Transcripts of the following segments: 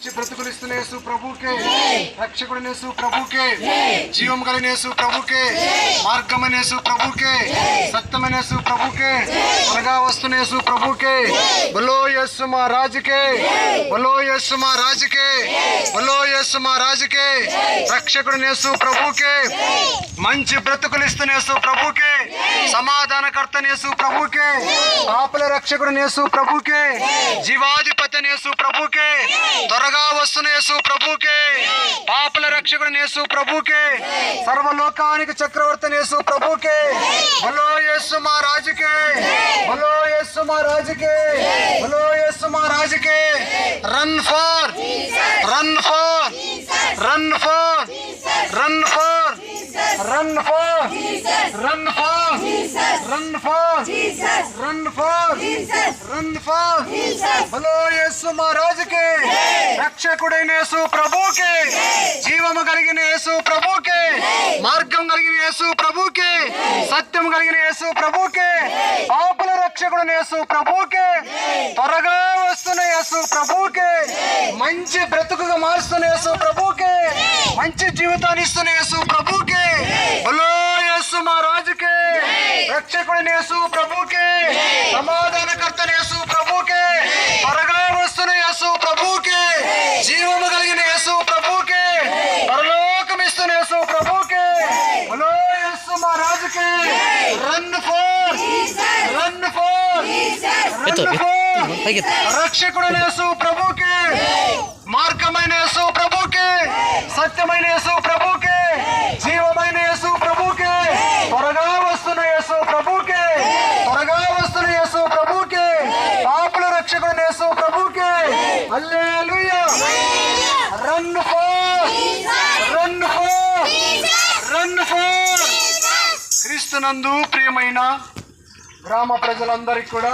మంచి బ్రతుకులిస్తున్న యేసు ప్రభుకే, రక్షకుడైన యేసు ప్రభుకే, జీవం కలిగిన యేసు ప్రభుకే, మార్గమైన యేసు ప్రభుకే, సత్యమైన యేసు ప్రభుకే, త్వరగా వస్తున్న యేసు ప్రభుకే, బలో యేసు మహారాజుకే, బలో యేసు మహారాజుకే, బలో యేసు మహారాజుకే, రక్షకుడైన యేసు ప్రభుకే, మంచి బ్రతుకులిస్తున్న యేసు ప్రభుకే, సమాధానకర్త యేసు ప్రభుకే, పాపుల రక్షకుడైన యేసు ప్రభుకే, జీవాధిపతి యేసు ప్రభుకే, త్వరగా వస్తున్న యేసు ప్రభుకే, పాపుల రక్షకుడైన యేసు ప్రభుకే, సర్వలోకానికి చక్రవర్తి యేసు ప్రభుకే, బలో యేసు మహారాజుకే, బలో యేసు మహారాజుకే, బలో యేసు మహారాజుకే. Run for run for run for run for run for run for run for run for run for బలో యేసు మహారాజుకే, రక్షకుడైన యేసు ప్రభుకే, జీవము కలిగిన యేసు ప్రభుకే, మార్గం కలిగిన యేసు ప్రభుకే, సత్యం కలిగిన యేసు ప్రభుకే, పాపుల రక్షకుడైన యేసు ప్రభుకే, త్వరగా వస్తున్న యేసు ప్రభుకే, మంచి బ్రతుకుగా మారుస్తున్న యేసు ప్రభుకే, మంచి జీవితాన్ని ఇస్తున్న యేసు ప్రభుకే, బలో యేసు మహారాజుకే, రక్షకుడైన యేసు ప్రభుకే, సమాధానకర్త యేసు ప్రభుకే, త్వరగా వస్తున్న యేసు ప్రభుకే, జీవము కలిగిన యేసు ప్రభుకే, పరలోకం ఇస్తున్న యేసు ప్రభుకే, బలో యేసు మహారాజుకే. Run for run for run for రక్షకుడైన యేసు ప్రభుకే, మార్గమైన యేసు ప్రభుకే, సత్యమైన యేసు ప్రభుకే, జీవమైన యేసు ప్రభుకే, త్వరగా వస్తున్న యేసు ప్రభుకే, త్వరగా వస్తున్న యేసు ప్రభుకే, పాపుల రక్షకుడైన యేసు ప్రభుకే. Hallelujah. Run for run for run for. క్రీస్తునందు ప్రియమైన గ్రామ ప్రజలందరికీ కూడా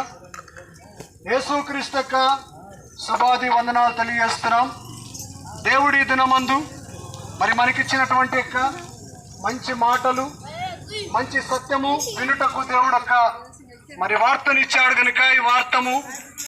యేసుక్రీస్తు యొక్క శుభాది వందనాలు తెలియజేస్తున్నాం. దేవుడి దినమందు మరి మనకిచ్చినటువంటి యొక్క మంచి మాటలు, మంచి సత్యము వినుటకు దేవుడు యొక్క మరి వార్తనిచ్చాడు కనుక ఈ